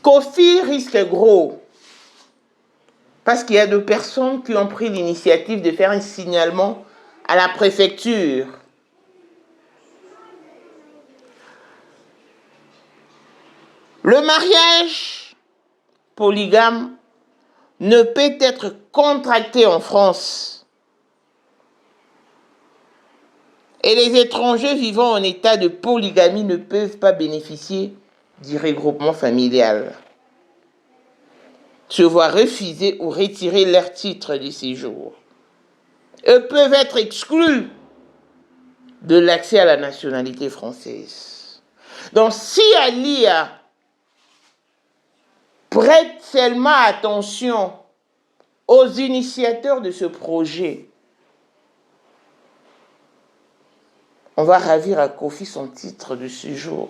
Kofi risque gros. Parce qu'il y a 2 personnes qui ont pris l'initiative de faire un signalement à la préfecture. Le mariage polygame ne peut être contracté en France. Et les étrangers vivant en état de polygamie ne peuvent pas bénéficier du regroupement familial, se voir refuser ou retirer leur titre de séjour. Eux peuvent être exclus de l'accès à la nationalité française. Donc si Alia prête seulement attention aux initiateurs de ce projet, on va ravir à Kofi son titre de séjour.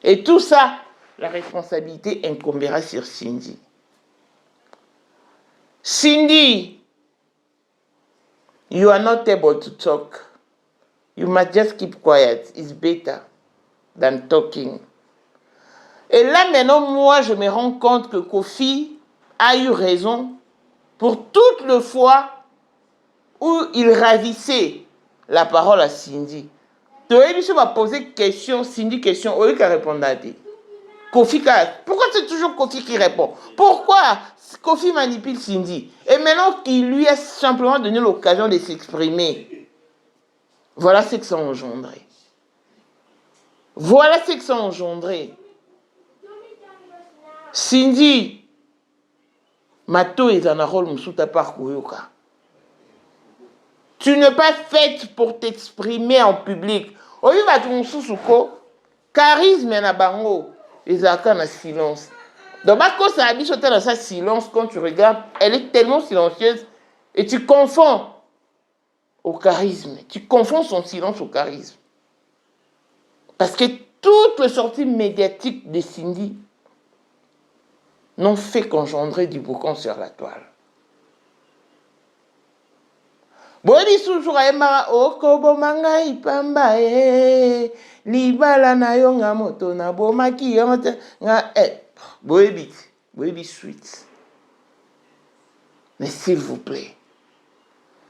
Et tout ça, la responsabilité incombera sur Cindy. Cindy, you are not able to talk. You must just keep quiet. It's better than talking. Et là, maintenant, moi, je me rends compte que Kofi a eu raison pour toutes les fois où il ravissait la parole à Cindy. Tu vas poser question, Cindy question, au lieu qu'à répondre à lui. Kofi, pourquoi c'est toujours Kofi qui répond? Pourquoi Kofi manipule Cindy? Et maintenant qu'il lui a simplement donné l'occasion de s'exprimer, voilà ce que ça a engendré. Voilà ce que ça a engendré. Cindy, Mato est un rôle Moussouta par Kouyoka. Tu n'es pas faite pour t'exprimer en public. Au lieu de ton sous-souko, charisme et bango, les accords en silence. Donc, ma cause a habité dans sa silence quand tu regardes, elle est tellement silencieuse et tu confonds au charisme. Tu confonds son silence au charisme. Parce que toutes les sorties médiatiques de Cindy n'ont fait qu'engendrer du boucan sur la toile. Boni toujours aema okobo manga ipamba libala na yo nga moto na bomaki yo nga boebi sweet. Mais s'il vous plaît,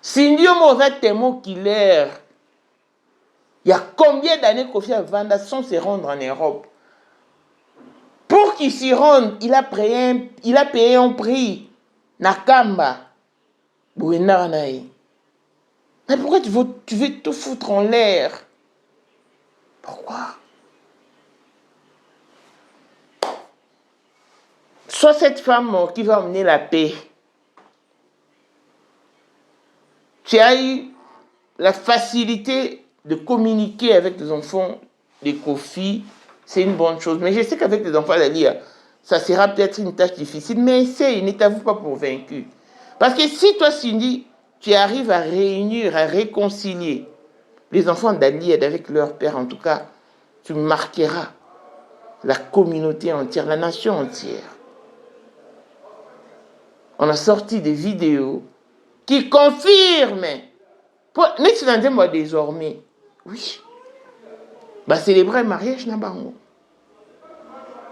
Cindy Omoza Temo Killer, il y a combien d'années Kofi Avanda sans se rendre en Europe? Pour qu'il s'y rende, il a payé un prix. Nakamba. Bouenaranaï. Mais pourquoi tu veux tout foutre en l'air? Pourquoi? Soit cette femme qui va emmener la paix. Tu as eu la facilité de communiquer avec les enfants de Kofi. C'est une bonne chose. Mais je sais qu'avec les enfants d'Alia, ça sera peut-être une tâche difficile. Mais essaye, ne t'avoue pas pour vaincu. Parce que si toi, Cindy, tu arrives à réunir, à réconcilier les enfants d'Ali avec leur père, en tout cas, tu marqueras la communauté entière, la nation entière. On a sorti des vidéos qui confirment. Moi désormais, oui, bah célébrer le mariage na bango.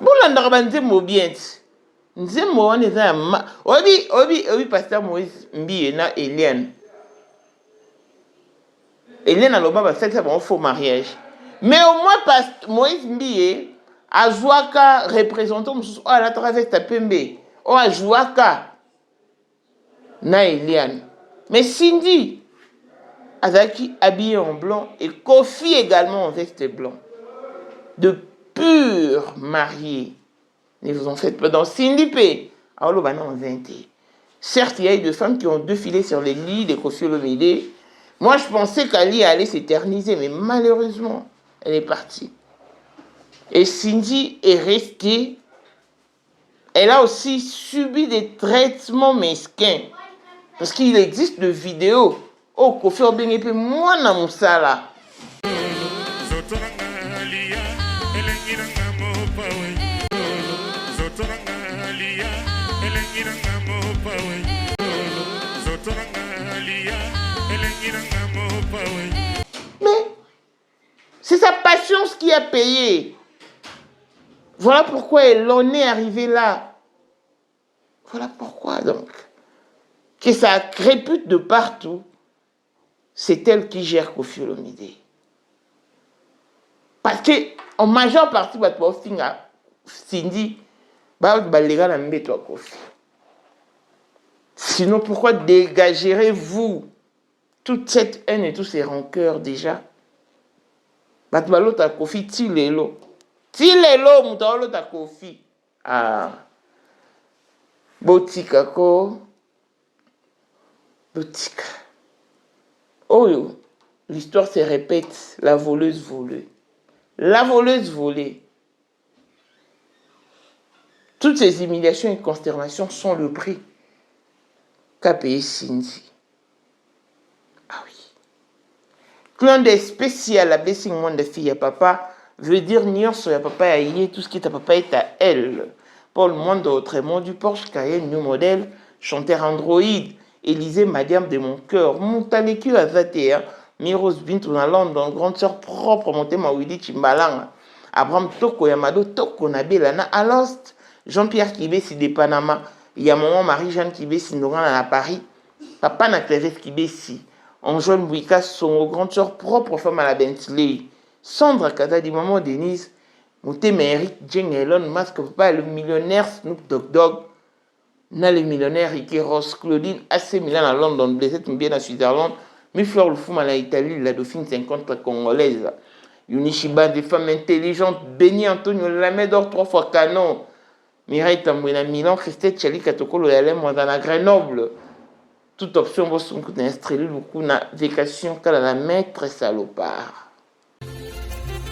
Bon là ndarabanze mo bien. Nzemo on est obi pasteur Moïse Mbie na Eliane. Eliane a l'oba c'est ça bon faux mariage. Mais au moins pasteur Moïse Mbie a jouaka représentant à la travers ta pembe. O a jouaka na Eliane. Mais Cindy Azaki habillé en blanc et Kofi également en veste blanc. De purs mariés. Ne vous en faites pas. Dans Cindy P. Certes, il y a eu des femmes qui ont défilé sur les lits de Kofi Olomide. Moi, je pensais qu'Ali allait s'éterniser, mais malheureusement, elle est partie. Et Cindy est restée. Elle a aussi subi des traitements mesquins. Parce qu'il existe des vidéos. Oh, Kofi Olomide, moi, na musala. Mais c'est sa patience qui a payé. Voilà pourquoi l'on est arrivé là. Voilà pourquoi, donc, que ça crépute de partout. C'est elle qui gère Koffi Olomide. Parce que, en majeure partie, Cindy, sinon, pourquoi dégagerez-vous toute cette haine et tous ces rancœurs déjà? Batbalota Koffi, Tilelo. Tilelo, Moutaolota Koffi. Ah. Botika ko. Botika. Oh, l'histoire se répète. La voleuse volée. La voleuse volée. Toutes ces humiliations et consternations sont le prix qu'a payé Cindy. Ah oui. Clin d'œil spécial à Blessing Monde de fille à papa veut dire Nyonso à papa à yé, tout ce qui est à papa est à elle. Paul Monde autrement du Porsche Cayenne New Model, chanteur Android, Élisée Madiam de mon cœur, Montaleku à Zatea, Miros Bintou dans London, grande sœur propre, monté Mawili Chimbalanga, Abraham Toko Yamado Toko Nabelana à Lost, Jean-Pierre Kibesi de Panama, il y a maman Marie-Jeanne Kibesi Noran à Paris, papa na Thérèse Kibesi, Anjoine Bouika, son grande sœur propre femme à la Bentley, Sandra Kata du maman Denise, Mouté Eric Jeng Elon Musk, papa le millionnaire Snoop Dogg, na le millionnaire Ricky Ross, Claudine AC Milan à London, blessé bien à Switzerland, Fleur le Foum à la Italie, la Dauphine 50 la congolaise, Yunishiba, des femmes intelligentes, Béni Antonio Lamédor 3 fois canon, Mireille Tambouina Milan, Christelle Chali Katokolo Yalem, Montana Grenoble. Toute option, vous avez instruit beaucoup na vacation qu'à la maître salopard.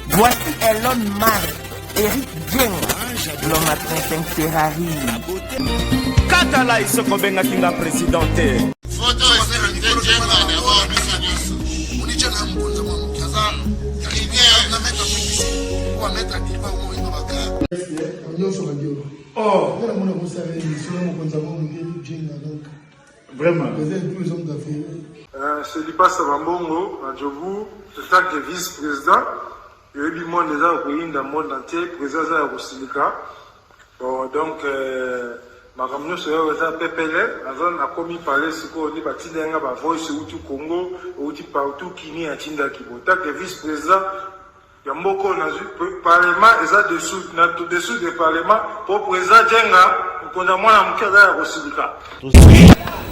Voici Elon Musk, Eric Jeng, l'homme à 35 Ferrari. Katala iso kobenga kinga presidente. Photo Eric Jeng na wa biso. Unicha na mkonza mwa kaza. Rivière na mettre pour mettre diva au moins baka. Oh, on a mon conseil sur mon konza mwa Eric Jeng donc. Vraiment. Tous les hommes d'affaires. C'est Lipa Savambongo, à Djobu, c'est ça que vice-président. Il y a eu du monde déjà au pays, dans le monde entier, président de la Rosilika. Bon, donc, ma camion se fait PPL, la zone a commis parler, ce qu'on dit, bah, Tindenga, bah, voice, ou tout Congo, ou tout partout, qui n'y a Tinda Kibo. Tant que vice-président, il y a beaucoup de parlement, et ça dessous, dessous du parlement, pour président Djenga, qu'on a moins à Mukada à Rosilika.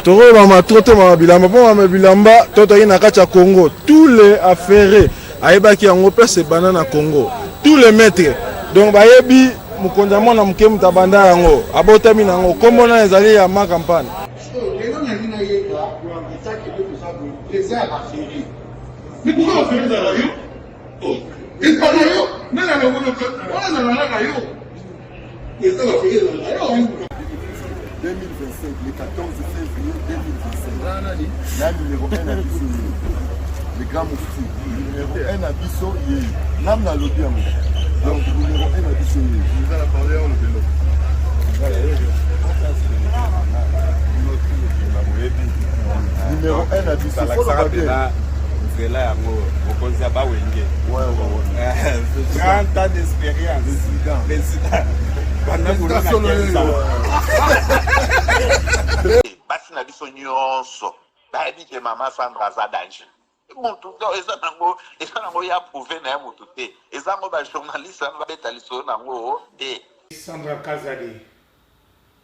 Toro mama toto mama bilamba po mama bilamba toto ina kacha Congo tous les affairés ayebaki yango pese banana Congo tous les maîtres donc bayebi mukonza mona muke mutabanda yango abotami nango kombo na ezali ya ma campagne mais pourquoi on fait ça là yo et pas là yo mais là on a là yo et ça va faire là yo 2025, le 14 février 2025. Là, numéro 1 à Bisso, le grand moufti. Numéro 1 à Bisso, il est l'âme dans l'audience. Donc, numéro 1 à Bisso, il est. Vous allez parler en le vélo. Numéro 1 à Bisso, il faut le battre. C'est là, on conseille à Bawenge. Ouais. 30 ans d'expérience. Président. Basi na biso nyonso bayebi ke mama Sandra aza danger mutu eza nango ya prouve na ye mutu te eza ngo bajournaliste ano babeta lisolo nango te. Sandra Kazadi,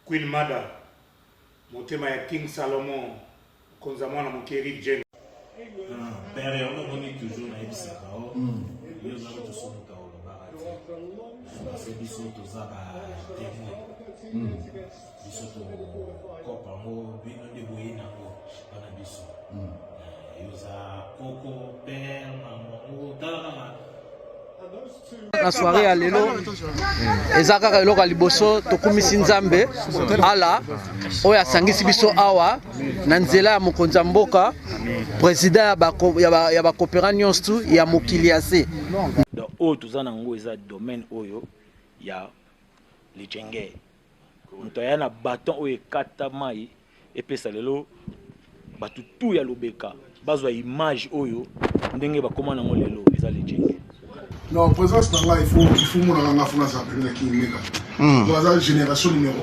Queen Mada, motema ya King Salomon, konza mwana Eric Jeng. Père, on a toujours na ebisaka o. Yo na to so muta o barati. C'est biso to za ba témoin. Biso to kopa mo bino de boyina o bana biso. Yo za koko père maman o tala na soirée ya lelo eza kaka eloko ya liboso tokumisi nzambe ala oyo asangisi biso awa na nzela ya mokonzi ya mboka président ya bakopera nyonso ya mokili ya se donc oyo toza nango eza domaine oyo ya lijenge moto aya na baton oyo ekata mai epesa lelo bato tu ya lobeka bazwa image oyo ndenge bakoma nango lelo eza lijenge. Non, présence par là, il faut mon ranga funa ça peut qui mega. Voilà génération numéro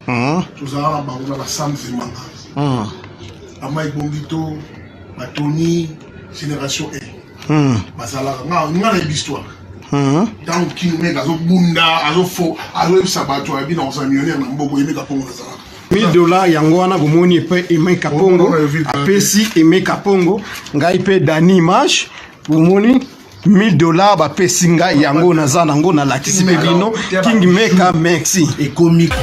1. Tous à la ba Sam Zemanga. Amai Bombito, Tony, génération 1. Basala nga l'histoire. Donc qui mega zo bunda, azo fo, azo sabato abi na on millionnaire na mboko mega pongo ça. $1000 yango wana bomoni pe Aimé Kapongo apesi Aimé Kapongo ngai pe Dani Image bomoni $1000 bapesi ngai yango naza nango na lakisi pe bino King Meka merci et comique.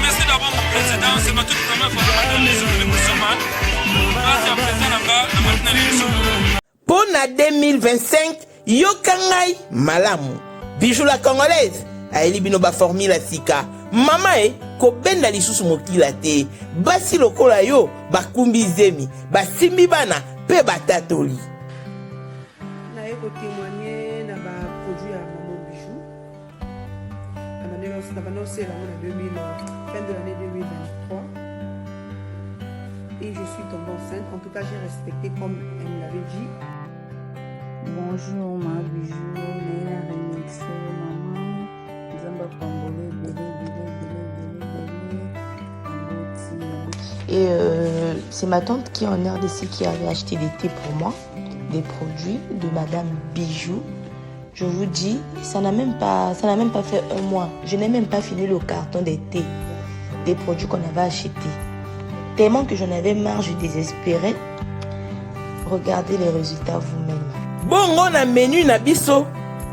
Merci d'abord mon président, c'est ma toute première fois dans l'émission de Moussoman. Merci à président na maintenant l'émission. Pour na 2025, yokangai malamu. Bijou la congolaise, aeli bino ba formule sika. Mama ko benda lisusu mokila te. Basi lokola yo bakumbi zemi, basimbi bana pe batatoli. Na eko témoigner na ba produit à Maman Bijou. Na banoncé la fin de l'année 2023. Et je suis tombée enceinte. En tout cas, j'ai respecté comme elle me l'avait dit. Bonjour ma Bijou, Léa Remixé, maman, Zamba Pambole, Et c'est ma tante qui est en RDC qui avait acheté des thés pour moi, des produits de Madame Bijou. Je vous dis, ça n'a même pas fait un mois. Je n'ai même pas fini le carton des thés, des produits qu'on avait achetés. Tellement que j'en avais marre, je désespérais. Regardez les résultats vous-même. Bongo na menu na biso,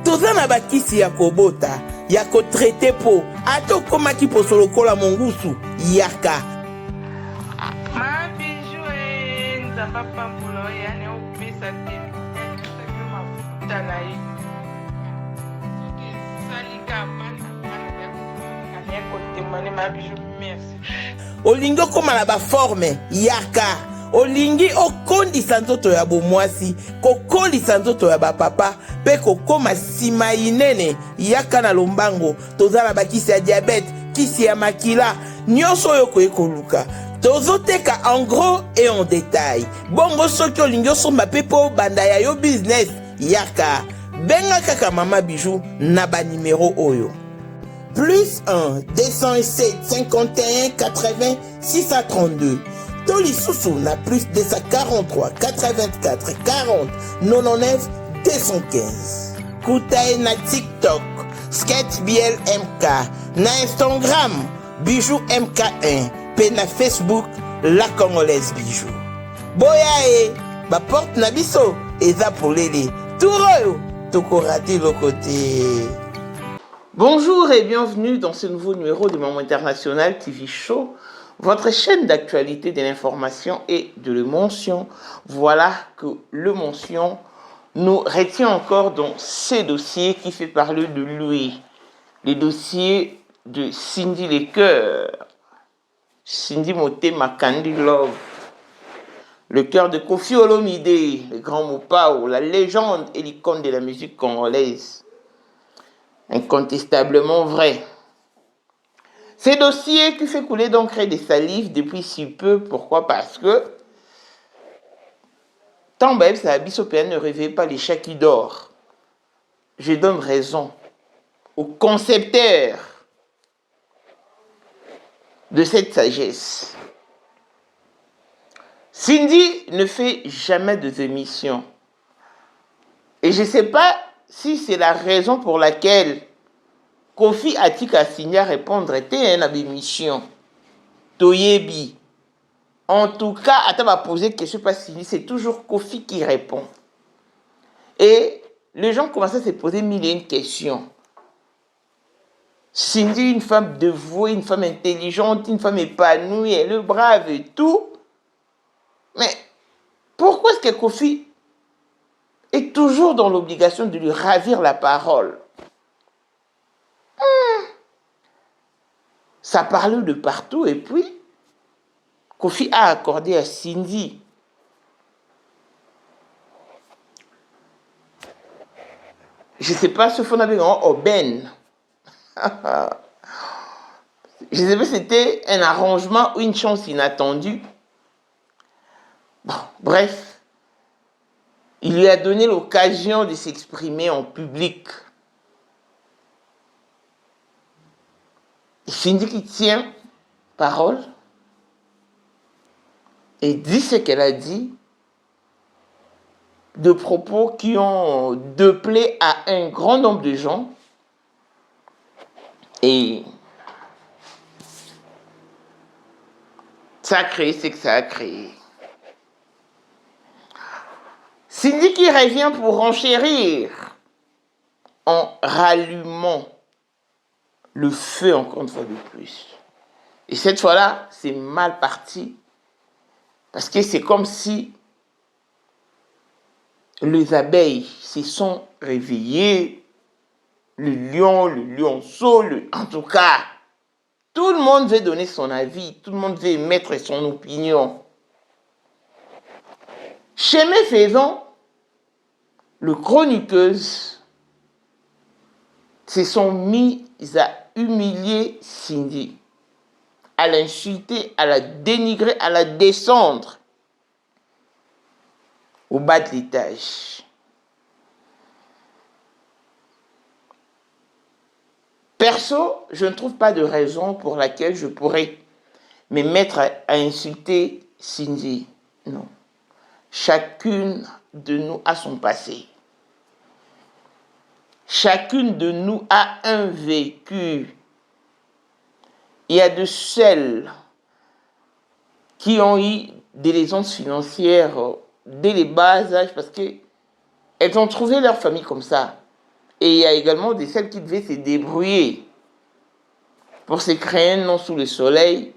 toza na bakisi ya kobota, ya ko traité po, ato koma ki posolo kola mongusu, yaka. Ma Bijou nzamba pambulo yani opesa te mafuta na ye salika bana ya kotemane ma Bijou merci Olingo koma na ba forme yaka olingi okondisa nzoto ya bomwasi kokondisa nzoto ya bapapa pe kokoma sima inene yaka na lombango tozala bakisi ya diabete kisi ya makila nyonso oyo koyekoluka tozoteka en gros et en détail bongo soki olingi osomba pe po banda ya yo business yaka benga kaka Mama Bijou na ba numéro oyo plus 1 207 51 80 632 Toli Soussou na plus 243 84 40 99 215 Koutae na TikTok Sketch BL MK na Instagram Bijou MK1 pe na Facebook La Congolaise Bijou Boya ba porte na biso eza polele Touroyo tokorati le côté. Bonjour et bienvenue dans ce nouveau numéro de Maman International TV Show, votre chaîne d'actualité, de l'information et de l'émotion. Voilà que le mention nous retient encore dans ce dossier qui fait parler de lui, le dossier de Cindy Lecoeur, Cindy Motema Candy Love, le cœur de Koffi Olomide, le grand Mopao, la légende et l'icône de la musique congolaise. Incontestablement vrai. Ce dossier qui fait couler donc des salives depuis si peu. Pourquoi? Parce que tant que ça ne réveille pas les chats qui dorment. Je donne raison aux concepteurs de cette sagesse. Cindy ne fait jamais de émissions. Et je ne sais pas si c'est la raison pour laquelle Koffi a signé à répondre à une émission. Toyebi. En tout cas, à va poser question pas Cindy, c'est toujours Koffi qui répond. Et les gens commencent à se poser mille et une questions. Cindy, une femme dévouée, une femme intelligente, une femme épanouie, elle est brave et tout. Mais pourquoi est-ce que Koffi est toujours dans l'obligation de lui ravir la parole? Ça parle de partout et puis Koffi a accordé à Cindy je ne sais pas ce qu'on avait en aubaine. Je ne sais pas si c'était un arrangement ou une chance inattendue. Bon, bref. Il lui a donné l'occasion de s'exprimer en public. Et Cindy qui tient parole et dit ce qu'elle a dit, de propos qui ont déplaît à un grand nombre de gens. Et ça a créé ce que ça a créé. Cindy qui revient pour renchérir en rallumant le feu encore une fois de plus. Et cette fois-là, c'est mal parti. Parce que c'est comme si les abeilles se sont réveillées, le lion, le lionceau, en tout cas, tout le monde veut donner son avis, tout le monde veut émettre son opinion. Chemin faisant, le chroniqueuse se sont mis à humilier Cindy, à l'insulter, à la dénigrer, à la descendre au bas de l'étage. Perso, je ne trouve pas de raison pour laquelle je pourrais me mettre à insulter Cindy. Non. Chacune de nous a son passé. Chacune de nous a un vécu. Il y a de celles qui ont eu des lésions financières dès les bas âges parce qu'elles ont trouvé leur famille comme ça. Et il y a également de celles qui devaient se débrouiller pour se créer un nom sous le soleil.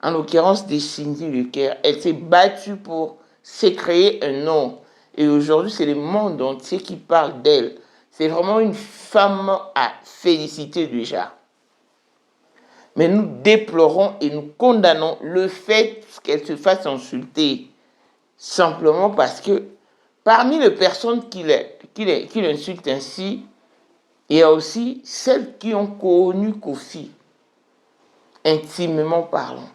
En l'occurrence de Cindy Leclerc. Elle s'est battue pour se créer un nom. Et aujourd'hui, c'est le monde entier qui parle d'elle. C'est vraiment une femme à féliciter déjà. Mais nous déplorons et nous condamnons le fait qu'elle se fasse insulter. Simplement parce que parmi les personnes qui l'insultent ainsi, il y a aussi celles qui ont connu Kofi, intimement parlant.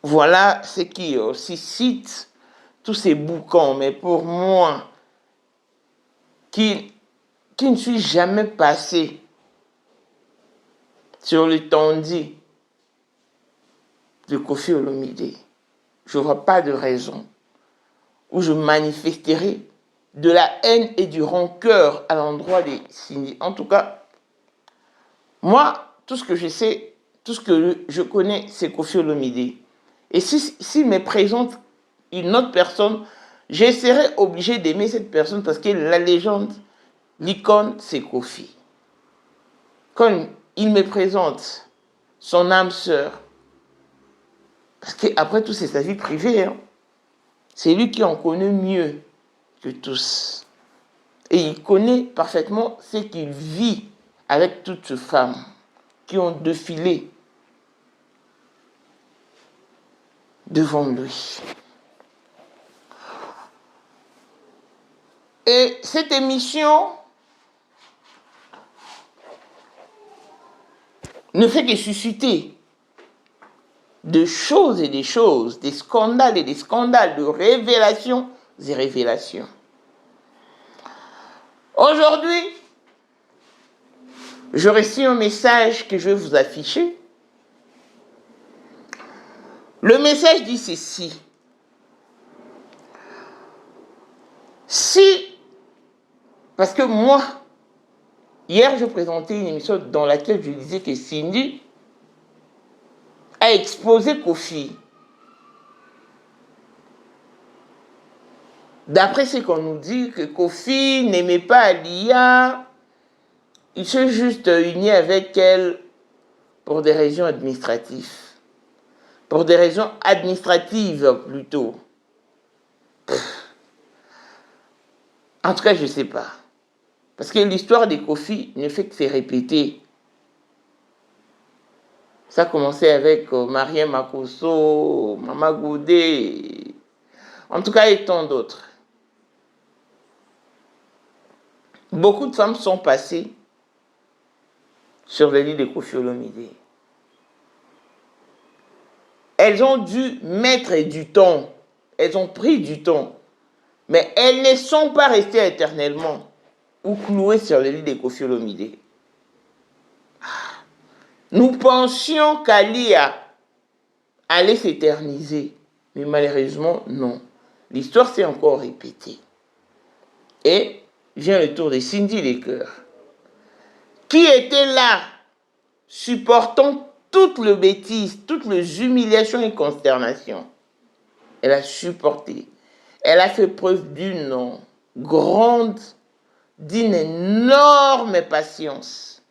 Voilà ce qui aussi cite tous ces boucans. Mais pour moi, qui ne suis jamais passé sur le tandis de Kofi Olomide, je ne vois pas de raison où je manifesterai de la haine et du rancœur à l'endroit des Cindy. En tout cas, moi, tout ce que je sais, tout ce que je connais, c'est Kofi Olomide. Et s'il me présente une autre personne, je serai obligé d'aimer cette personne parce que la légende, l'icône, c'est Kofi. Quand il me présente son âme sœur, parce qu'après tout, c'est sa vie privée, hein, c'est lui qui en connaît mieux que tous. Et il connaît parfaitement ce qu'il vit avec toutes ces femmes qui ont défilé devant lui. Et cette émission ne fait que susciter de choses et des choses, des scandales et des scandales, de révélations et révélations. Aujourd'hui, je reçois un message que je vais vous afficher. Le message dit ceci. Parce que moi, hier, je présentais une émission dans laquelle je disais que Cindy a exposé Kofi. D'après ce qu'on nous dit, que Kofi n'aimait pas Alia, il s'est juste uni avec elle pour des raisons administratives. Pour des raisons administratives, plutôt. En tout cas, je ne sais pas. Parce que l'histoire de Kofi ne fait que se répéter. Ça a commencé avec Marien Makosso, Mama Goudé, en tout cas, et tant d'autres. Beaucoup de femmes sont passées sur le lit de Kofi Olomide. Elles ont dû mettre du temps. Elles ont pris du temps. Mais elles ne sont pas restées éternellement ou clouées sur le lit de Koffi Olomide. Nous pensions qu'Alia allait s'éterniser. Mais malheureusement, non. L'histoire s'est encore répétée. Et vient le tour de Cindy Lecoeur, qui était là, supportant toutes les bêtises, toutes les humiliations et consternations. Elle a supporté. Elle a fait preuve d'une énorme patience,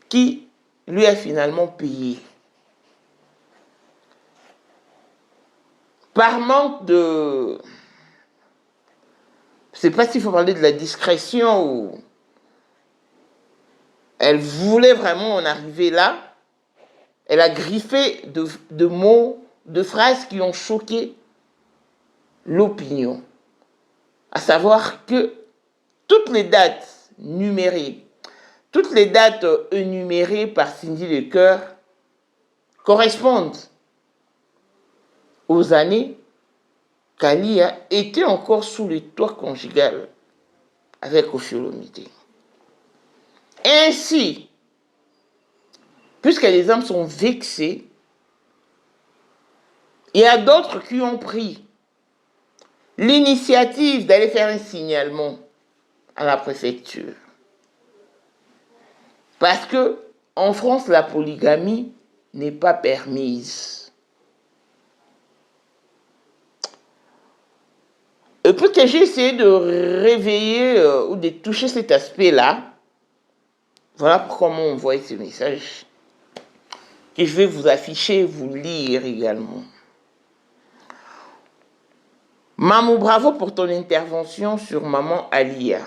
qui lui a finalement payé. Par manque de... Je ne sais pas s'il faut parler de la discrétion ou... Elle voulait vraiment en arriver là. Elle a griffé de mots, de phrases qui ont choqué l'opinion. À savoir que toutes les dates numérées, toutes les dates énumérées par Cindy Lecoeur correspondent aux années qu'Alia était encore sous le toit conjugal avec Koffi Olomide. Ainsi, puisque les hommes sont vexés, il y a d'autres qui ont pris l'initiative d'aller faire un signalement à la préfecture. Parce que en France, la polygamie n'est pas permise. Et puis que j'ai essayé de réveiller ou de toucher cet aspect-là, voilà comment on voit ce message que je vais vous afficher, vous lire également. Maman, bravo pour ton intervention sur Maman Alia.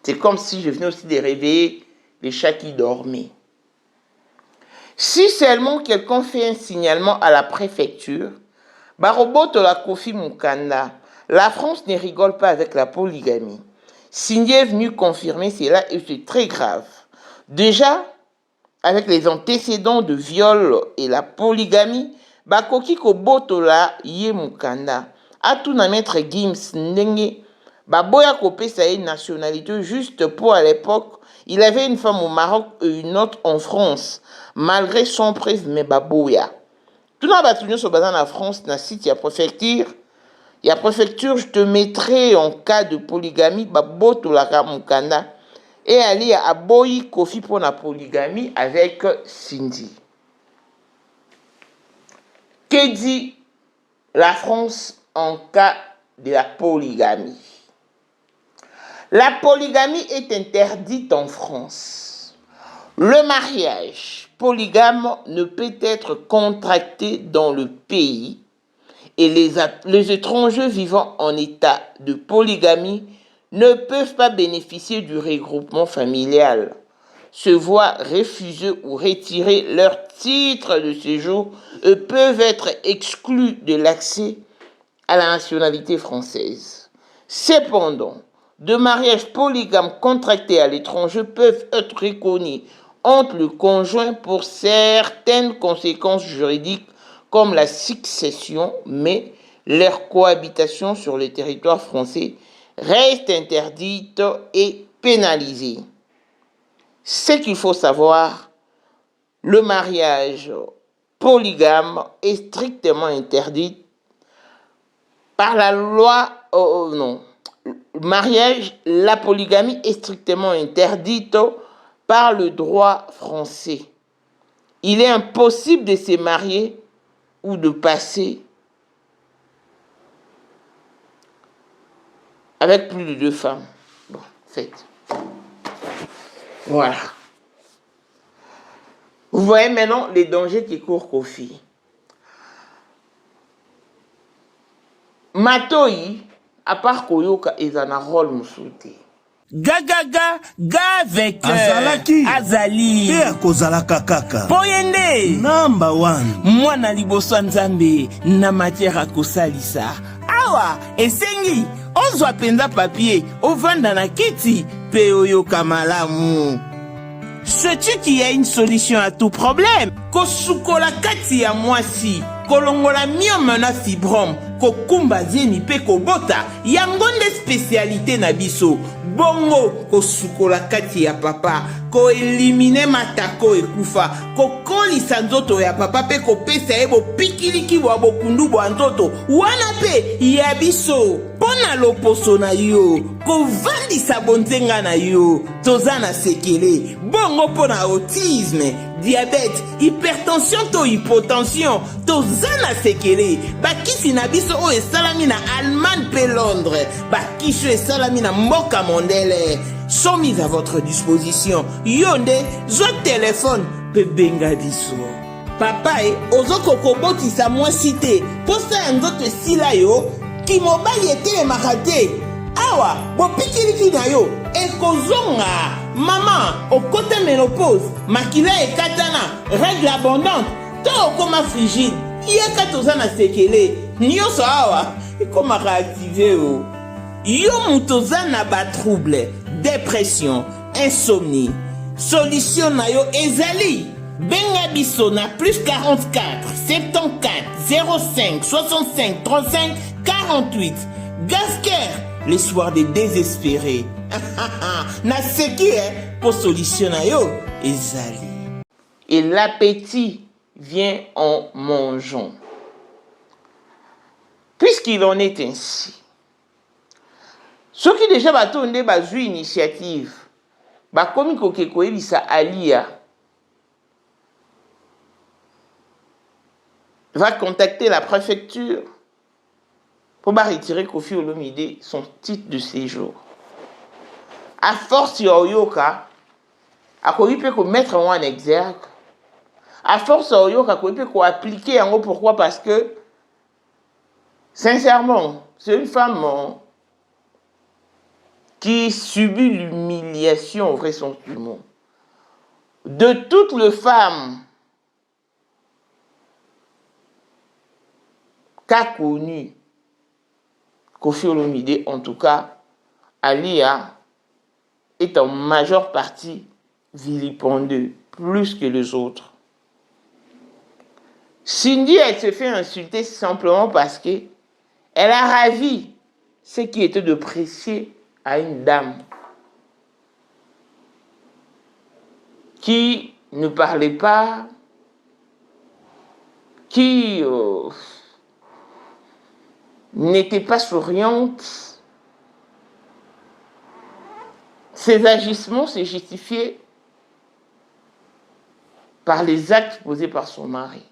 C'est comme si je venais aussi de réveiller les chats qui dormaient. Si seulement quelqu'un fait un signalement à la préfecture, Baroboto la Kofi Mukanda, la France ne rigole pas avec la polygamie. Cindy est venu confirmer cela et c'est très grave. Déjà, avec les antécédents de viol et la polygamie, Bakoki Koboto la Ye Mukanda, a tout na maître Gims Ndenge, Baboya Kopé sa nationalité juste pour à l'époque, il avait une femme au Maroc et une autre en France, malgré son preuve, mais Baboya. Tout na batunion sur bazan en France, na site ya préfecture. Il y a préfecture, je te mettrai en cas de polygamie, Baboto la Mukanda, et aller à Boyi Koffi pour la polygamie avec Cindy. Que dit la France en cas de la polygamie? La polygamie est interdite en France. Le mariage polygame ne peut être contracté dans le pays et les étrangers vivant en état de polygamie ne peuvent pas bénéficier du regroupement familial, se voient refuser ou retirer leur titre de séjour et peuvent être exclus de l'accès à la nationalité française. Cependant, de mariages polygames contractés à l'étranger peuvent être reconnus entre le conjoint pour certaines conséquences juridiques comme la succession, mais leur cohabitation sur le territoire français reste interdite et pénalisée. Ce qu'il faut savoir, le mariage polygame est strictement interdit par la loi, la polygamie est strictement interdite par le droit français. Il est impossible de se marier ou de passer avec plus de 2 femmes. Bon, faites. Voilà. Vous voyez maintenant les dangers qui courent Koffi. Matoi, à part Koyoka, ils en ont rôle moussouté. Avec Azali pe akozalaka kaka Poyende number 1 mwana liboso nzambe na matière akosalisa awa esengi ozwa penza papier ovanda na kiti pe oyoka malamu. Sais-tu qu'il y a une solution à tout problème? Kosukola kati ya mwasi kolongola myome na fibrome kokumba zeni pe kobota yango nde spécialité na biso bongo kosukola kati ya papa koelimine matako ekufa kokolisa nzoto ya papa pe kopesa ye bopikiliki bwa bokundu bwa nzoto wana pe ya biso mpona loposo na yo kovandisa bonzenga na yo toza na sekele bongo mpona autisme diabète hypertension to hypotension toza na sekele bakisi na biso oyo esalami na Allemagne pe Londres bakisi oyo esalami na mboka mondele sont mis à votre disposition. Yonde, zo téléphone, pe benga biso. Papa ozoko koboti sa moi cité. Posta nzoto sila yo, ki mobile yete makate. Awa, bo pikiliki na yo, ekozonga. Maman, au côté ménopause, makila e katana, règle abondante, to okoma frigide. Yeka toza na sekele. Nyoso awa, ikoma réactiver o. Yo mutoza na ba trouble. Dépression, insomnie. Solution na yo ezali. Benga biso na plus 44 74 05 65 35 48. Gasker, les soirs des désespérés. Na seki pour solution na yo ezali. Et l'appétit vient en mangeant. Puisqu'il en est ainsi. Ceux qui déjà batonde bazui initiative, bakomi kokeko ebisa Alia, va contacter la préfecture pour retirer Koffi Olomide son titre de séjour. À force yoyoka, akoki pe ko mettre en exergue. À force yoyoka akoki pe ko appliquer en gros pourquoi parce que sincèrement, c'est une femme qui subit l'humiliation au vrai sens du mot. De toutes les femmes qu'a connu Koffi Olomide, en tout cas, Alia est en majeure partie vilipendeux, plus que les autres. Cindy, elle se fait insulter simplement parce que elle a ravi ce qui était de précieux à une dame qui ne parlait pas, qui n'était pas souriante. Ses agissements se justifiaient par les actes posés par son mari.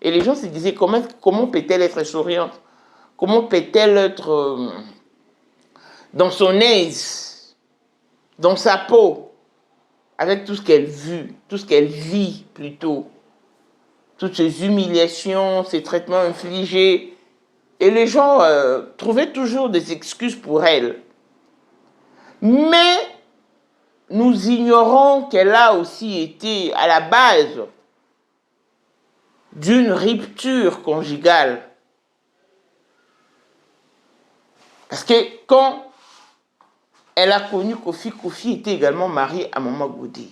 Et les gens se disaient comment peut-elle être souriante? Comment peut-elle être dans son aise, dans sa peau, avec tout ce qu'elle vit, tout ce qu'elle vit plutôt, toutes ces humiliations, ces traitements infligés. Et les gens trouvaient toujours des excuses pour elle. Mais nous ignorons qu'elle a aussi été à la base d'une rupture conjugale. Parce que quand elle a connu Koffi, Koffi était également marié à Maman Goudé.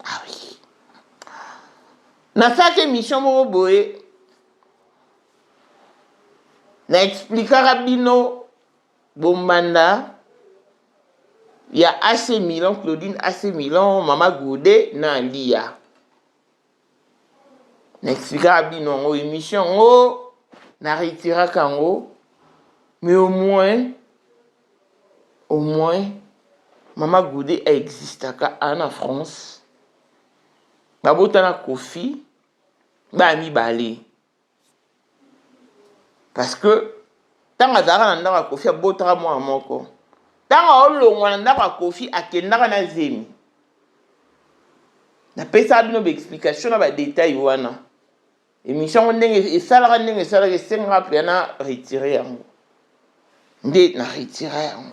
Ah oui. Dans cette émission, Moroboé, na expliqué Rabino Bombanda, il y a AC Milan, Claudine AC Milan, Maman Goudé, na Lia. Na expliqué Rabino, émission, na retira kango, mais au moins, Maman Goudé existe en France. Babotana Koffi, Bami Balé. Parce que, tant que Zara Koffi a botara moi à mon corps. Tant que Koffi a kendara na zemi. Na pesa bino explication na ba détail wana. Émission ndenge et salara ndenge salara senga plena retirer yango. Nde na retirer yango.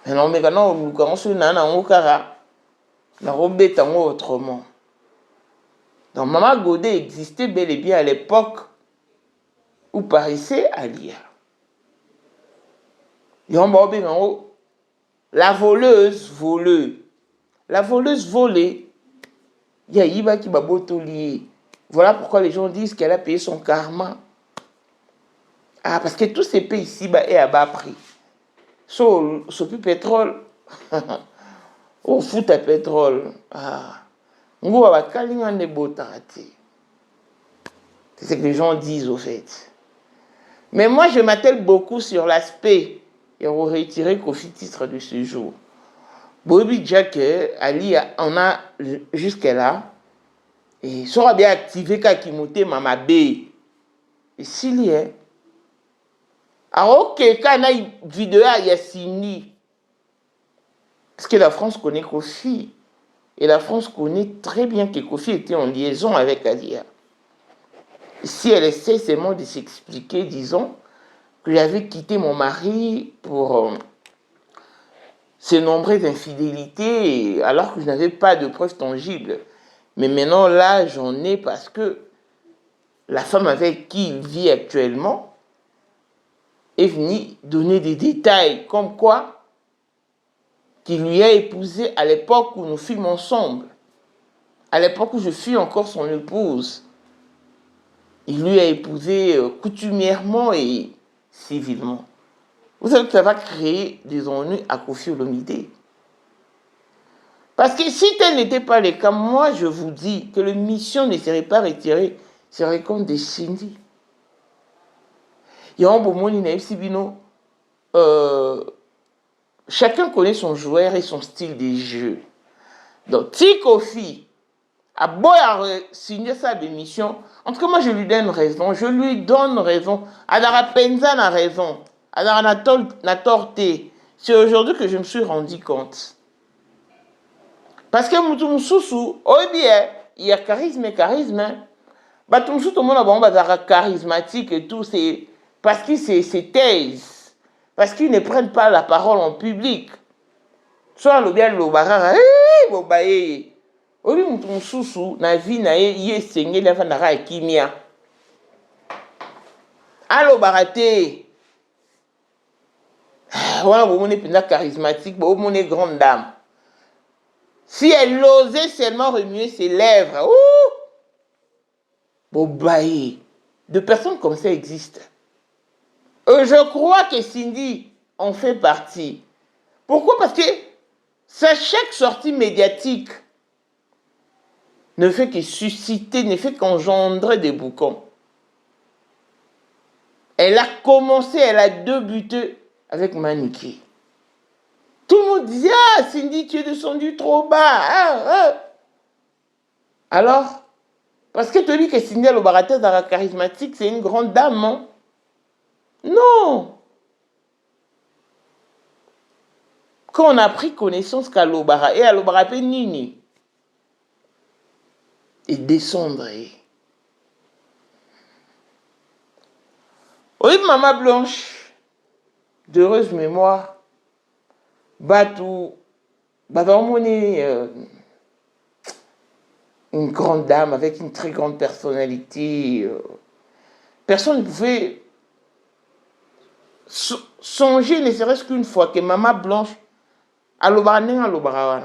Non, mais quand nous commençons à rebêter autrement. Donc, Maman Goudé existait bel et bien à l'époque où paraissait Alia. Et on va la voleuse volée. La voleuse volée. Il y a Iba qui va botolier. Voilà pourquoi les gens disent qu'elle a payé son karma. Ah, parce que tous ces pays ici est à bas prix. Sur plus pétrole. Au foot à pétrole. Ah. C'est ce que les gens disent au fait. Mais moi, je m'attelle beaucoup sur l'aspect. Et on va retirer Kofi titre de ce jour. Bobby Jack, Ali, on a jusqu'à là. Et sera bien activé quand Kimote Mama B. Et s'il y est. Alors, ok, quand on a une vidéo à Yassini. Parce que la France connaît Kofi. Et la France connaît très bien que Kofi était en liaison avec Alia. Si elle essaie seulement de s'expliquer, disons, que j'avais quitté mon mari pour ces nombreuses infidélités, alors que je n'avais pas de preuves tangibles. Mais maintenant, là, j'en ai parce que la femme avec qui il vit actuellement est venue donner des détails, comme quoi qu'il lui a épousé à l'époque où nous fûmes ensemble. À l'époque où je fus encore son épouse. Il lui a épousé coutumièrement et civilement. Vous savez que ça va créer des ennuis à Kofi Olomide. Parce que si tel n'était pas le cas, moi je vous dis que la mission ne serait pas retirée, serait comme des Cindy. Il y a un beau monde, chacun connaît son joueur et son style de jeu. Donc, si Kofi a beau signer sa démission, en tout cas, moi, je lui donne raison. Je lui donne raison. Adara Penza n'a raison. Adara n'a torté. C'est aujourd'hui que je me suis rendu compte. Parce que Moutoum Soussou, oh bien, il y a charisme et charisme. Batum Soussou, tout le monde a charismatique et tout. C'est parce que c'est taise. Parce qu'ils ne prennent pas la parole en public. Soit le bien le barara, bobaye. Oli mutum susu na vie na ye sengé la vanara kimia. Allo baraté. Voilà, vous monnaie penda charismatique, vous monnaie grande dame. Si elle osait seulement remuer ses lèvres, bobaye. De personnes comme ça existent. Je crois que Cindy en fait partie. Pourquoi? Parce que chaque sortie médiatique ne fait que susciter, ne fait qu'engendrer des boucons. Elle a commencé, elle a débuté avec Maniki. Tout le monde disait, ah Cindy, tu es descendu trop bas. Alors, parce que tu dis que Cindy Lobarate dans la charismatique, c'est une grande dame, hein? Non. Quand on a pris connaissance qu'à Lobara, et à Lobara Nini, et descendre. Oui, Maman Blanche, d'heureuse mémoire, Batou, une grande dame avec une très grande personnalité. Personne ne pouvait songer, ne serait-ce qu'une fois, que Maman Blanche a l'obara.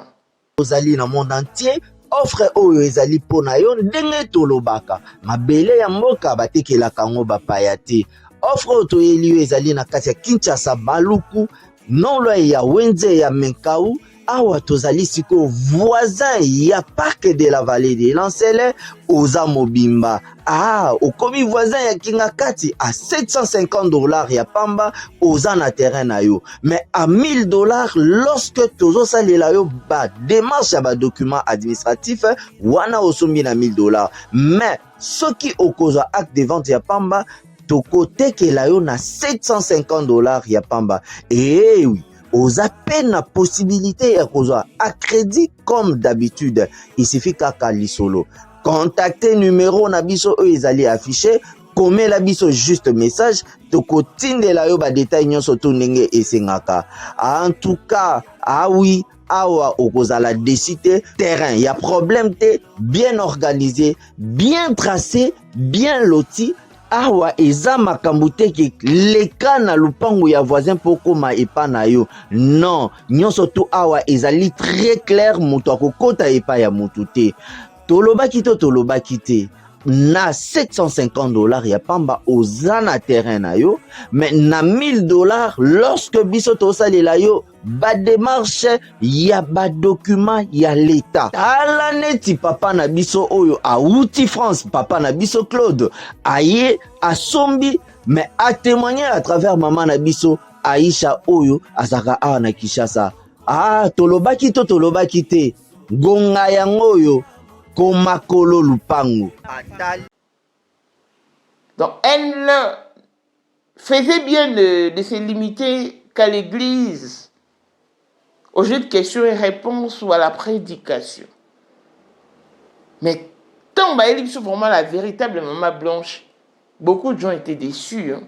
Ozali na monde entier, offre oyo ezali pona yo ndenge tolobaka. Mabele ya mboka batekela kango bapaya te. Offre oyo toyeli ezali na kati ya Kinshasa Baluku, non loin ya Wenze ya Menkau. Awa tozali siko voisin ya parc de la vallée de Lancele oza mobimba. Au komi voisin ya Kingakati à $750 ya pamba oza na terrain na yo. Mais à $1000 lorsque tozo salela yo ba démarche ya ba document administratif wana osombi na $1000. Mais soki okozwa acte de vente ya pamba tokote ke la yo na $750 ya pamba. Et oui, aux appels la possibilité à crédit comme d'habitude. Il suffit qu'à Kalisolo. Contactez numéro nabiso eux ils allaient afficher. Comme la biso juste message. Toko tinde la yo ba détail nyon soto nenge et sengaka. En tout cas, ah oui. Awa okozala décider terrain. Il y a problème te bien organisé, bien tracé, bien loti. Awa eza makambo te ke leka na lupango ya voisin poko ma epa na yo. Non, nyonso to awa ezali très clair, moto akokota epa ya motu te. Tolobaki te. na 750 dollars ya pamba oza na terrain na yo, mais na 1000 dollars lorsque biso tosalela yo ba démarche ya ba document ya l'état. Tala neti papa na biso oyo auti France, papa na biso Claude aye asombi, mais a témoigner à travers maman na biso Aisha oyo azaka awa na Kinshasa. Ah, tolobaki to tolobaki te, gonga yango oyo komakolo lupango. Donc elle faisait bien de se limiter qu'à l'église, au jeu de questions et réponses ou à la prédication. Mais tant elle est vraiment la véritable maman blanche, beaucoup de gens étaient déçus. Hein.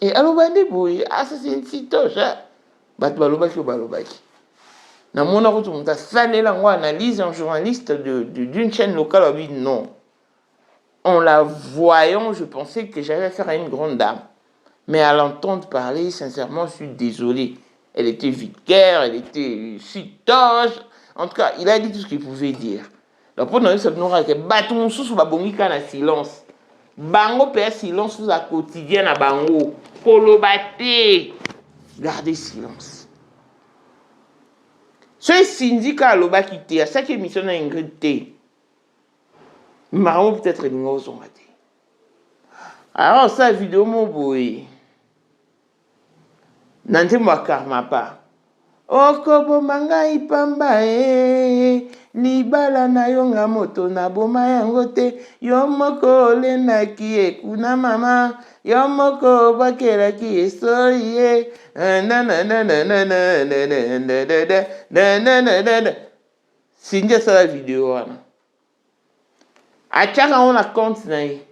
Et alors, ah, ça c'est une citoche. Dans mon ordre, ça analyse un journaliste d'une chaîne locale, dit non. En la voyant, je pensais que j'allais faire à une grande dame. Mais à l'entendre parler, sincèrement, je suis désolé. Elle était vulgaire, elle était citoche. En tout cas, il a dit tout ce qu'il pouvait dire. Donc, pour nous, c'est que bâton sous babongika na silence. Bango père silence sous la quotidienne à bango. Kolobate. Gardez silence. Ce syndicat à l'oba quitté, à chaque émission a Ingrid T. Marron peut-être une grosse on va dire. Alors, ça vidéo mon boy. Nante moi karma pas. Okobo manga ipamba libala na yonga moto na boma yango te yo moko olendaki ekuna mama yo moko bakelaki esoye Sinja sala vidéo wana achaka on la compte na ye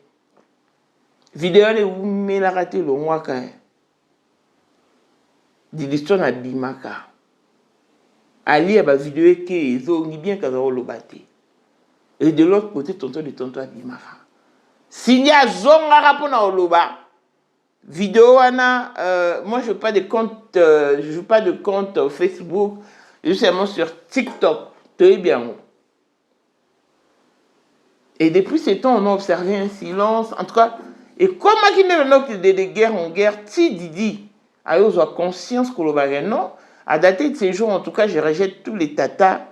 vidéo le umelaka te longwaka di l'histoire na bimaka Ali a ba vidéo que ezongi bien kazaro lobate. Et de l'autre côté tonton Abimara. Signa zonga rapona oloba. Vidéo ana moi je joue pas de compte Facebook, je suis seulement sur TikTok. Très bien. Et depuis ce temps on a observé un silence en tout cas et comme qui n'est de guerre en guerre ti didi a eu conscience que le non. À dater de ces jours, en tout cas, je rejette tous les tatas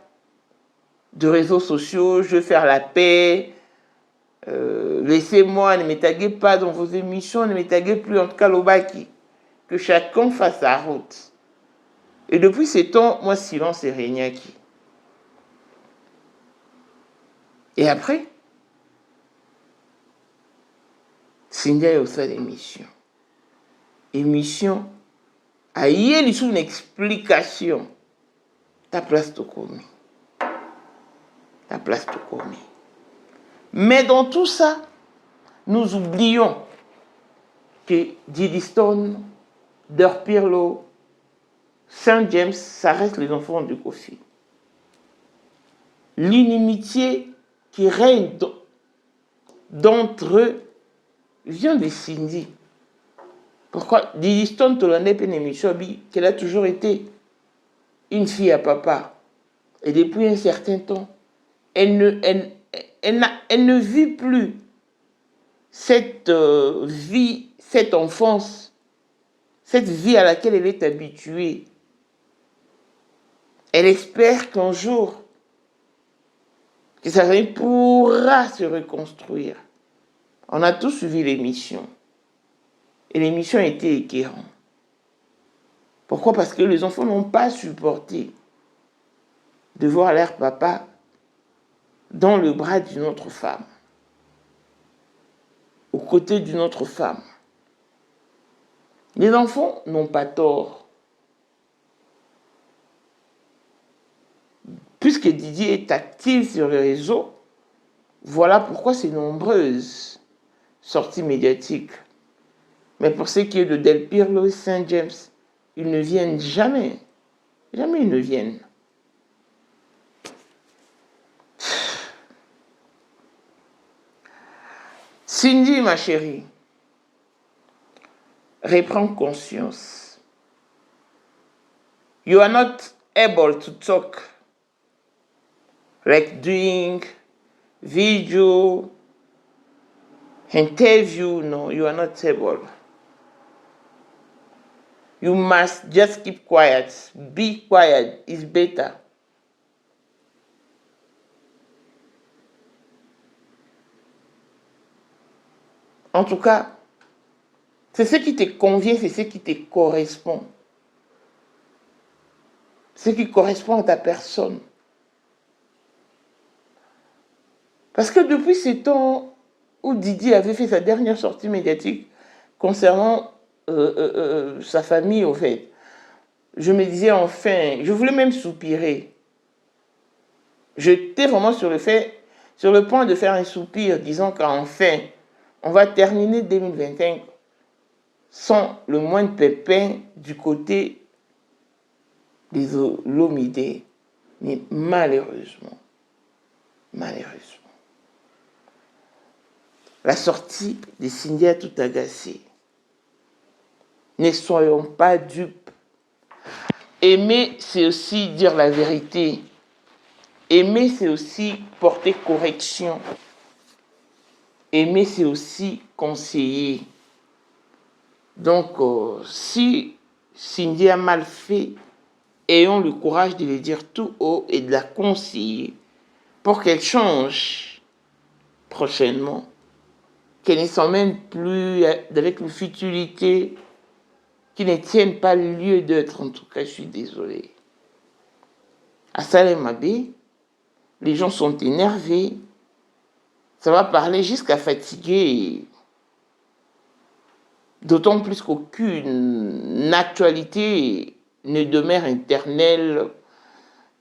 de réseaux sociaux. Je veux faire la paix. Laissez-moi, ne me taguez pas dans vos émissions, ne me taguez plus, en tout cas, l'obaki. Que chacun fasse sa route. Et depuis ces temps, moi, silence et régnaki. Et après, Cynthia est au sein d'émission. Émission. Aïe, il y a une explication. Ta place te commis. Ta place te commis. Mais dans tout ça, nous oublions que Didiston, Der Pirlo, Saint James, ça reste les enfants du Kofi. L'inimitié qui règne d'entre eux vient de Cindy. Pourquoi Didiston Tolande Penemishobi, qu'elle a toujours été une fille à papa. Et depuis un certain temps, elle ne vit plus cette vie, cette enfance, cette vie à laquelle elle est habituée. Elle espère qu'un jour, que sa famille pourra se reconstruire. On a tous suivi l'émission. Et l'émission a été écœurante. Pourquoi? Parce que les enfants n'ont pas supporté de voir leur papa dans le bras d'une autre femme, aux côtés d'une autre femme. Les enfants n'ont pas tort. Puisque Didier est actif sur les réseaux, voilà pourquoi ces nombreuses sorties médiatiques. Mais pour ce qui est de Del Pirlo et Saint James, ils ne viennent jamais. Jamais ils ne viennent. Cindy, ma chérie, reprends conscience. You are not able to talk like doing video, interview, no, you are not able. You must just keep quiet. Be quiet is better. En tout cas, c'est ce qui te convient, c'est ce qui te correspond. Ce qui correspond à ta personne. Parce que depuis ce temps où Didi avait fait sa dernière sortie médiatique concernant sa famille, au fait, je me disais enfin, je voulais même soupirer. J'étais vraiment sur le point de faire un soupir, disant qu'enfin, on va terminer 2025 sans le moindre pépin du côté des Olomidé. Mais malheureusement, la sortie de Cindy a tout agacé. Ne soyons pas dupes. Aimer, c'est aussi dire la vérité. Aimer, c'est aussi porter correction. Aimer, c'est aussi conseiller. Donc, si Cindy a mal fait, ayons le courage de le dire tout haut et de la conseiller pour qu'elle change prochainement. Qu'elle ne s'emmène plus avec une futilité qui ne tienne pas lieu d'être. En tout cas, je suis désolé. À Salem-Abé, les gens sont énervés. Ça va parler jusqu'à fatiguer. D'autant plus qu'aucune actualité ne demeure éternelle.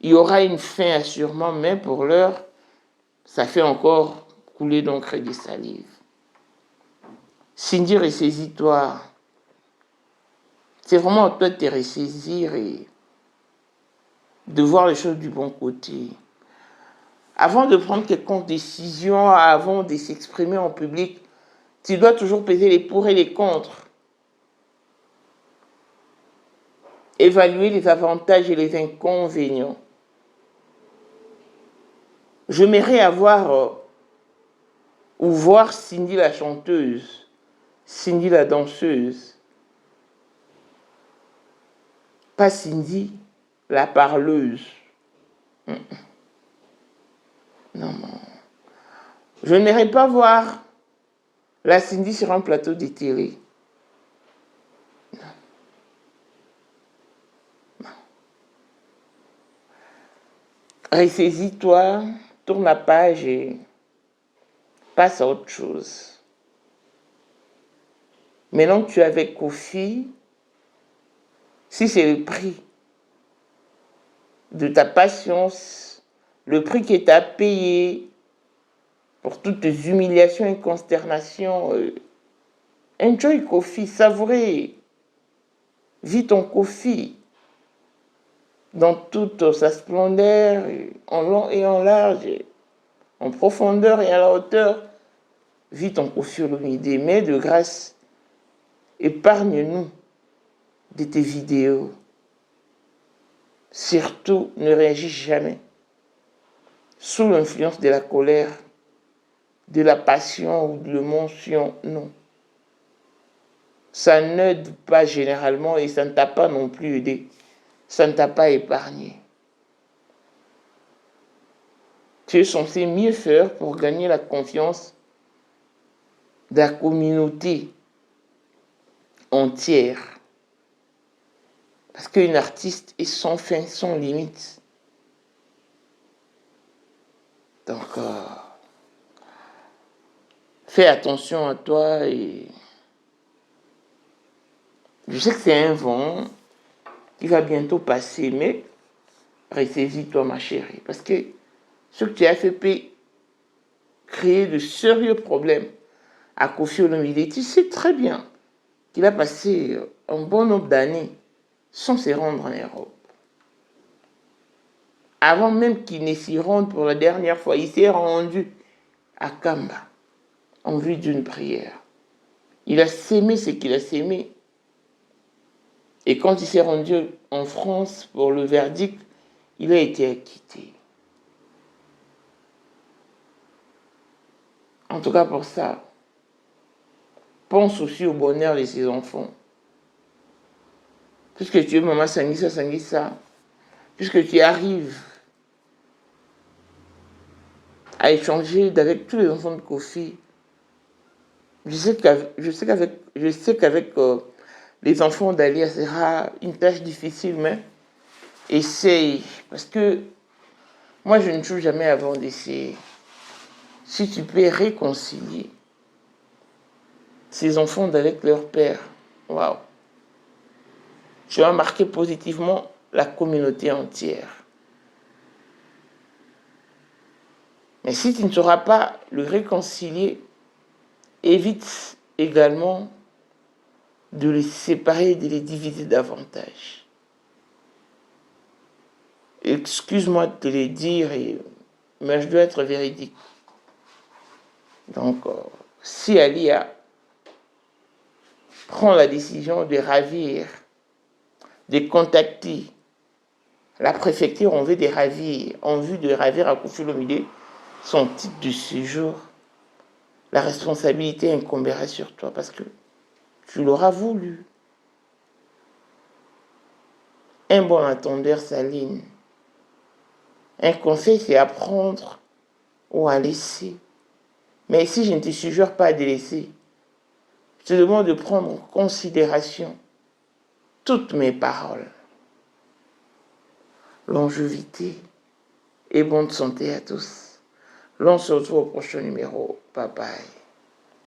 Il y aura une fin assurément, mais pour l'heure, ça fait encore couler d'encre et de salive. Cindy, ressaisis-toi. C'est vraiment à toi de te ressaisir et de voir les choses du bon côté. Avant de prendre quelconque décision, avant de s'exprimer en public, tu dois toujours peser les pour et les contre. Évaluer les avantages et les inconvénients. J'aimerais avoir ou voir Cindy la chanteuse, Cindy la danseuse. Pas Cindy la parleuse. Non. Je n'aimerais pas voir la Cindy sur un plateau de télé. Non. Ressaisis-toi, tourne la page et passe à autre chose. Maintenant que tu es avec Kofi, si c'est le prix de ta patience, le prix que tu as payé pour toutes tes humiliations et consternations, enjoy Kofi, savourez. Vis ton Kofi dans toute sa splendeur, en long et en large, en profondeur et à la hauteur. Vis ton Kofi Olomidé, mais de grâce, épargne-nous de tes vidéos. Surtout, ne réagis jamais sous l'influence de la colère, de la passion ou de l'émotion. Non. Ça n'aide pas généralement et ça ne t'a pas non plus aidé. Ça ne t'a pas épargné. Tu es censé mieux faire pour gagner la confiance de la communauté entière. Parce qu'une artiste est sans fin, sans limite. Donc, fais attention à toi et je sais que c'est un vent qui va bientôt passer, mais ressaisis-toi, ma chérie. Parce que ce que tu as fait peut créer de sérieux problèmes à Kofi Olomidé. Tu sais très bien qu'il a passé un bon nombre d'années sans se rendre en Europe. Avant même qu'il ne s'y rende pour la dernière fois, il s'est rendu à Kamba en vue d'une prière. Il a sémé ce qu'il a sémé. Et quand il s'est rendu en France pour le verdict, il a été acquitté. En tout cas pour ça, pense aussi au bonheur de ses enfants. Puisque tu es maman Sangisa, puisque tu arrives à échanger avec tous les enfants de Kofi, je sais qu'avec les enfants d'Alia, ce sera une tâche difficile, mais essaye. Parce que moi, je ne joue jamais avant d'essayer. Si tu peux réconcilier ces enfants avec leur père, waouh, tu vas marquer positivement la communauté entière. Mais si tu ne sauras pas le réconcilier, évite également de les séparer et de les diviser davantage. Excuse-moi de te les dire, mais je dois être véridique. Donc, si Alia prend la décision de ravir, de contacter la préfecture en vue de ravir à Kofi Olomide son titre de séjour, la responsabilité incombera sur toi parce que tu l'auras voulu. Un bon entendeur s'aligne. Un conseil, c'est à prendre ou à laisser. Mais si je ne te suggère pas de laisser, je te demande de prendre en considération toutes mes paroles. Longévité et bonne santé à tous. L'on se retrouve au prochain numéro. Bye bye.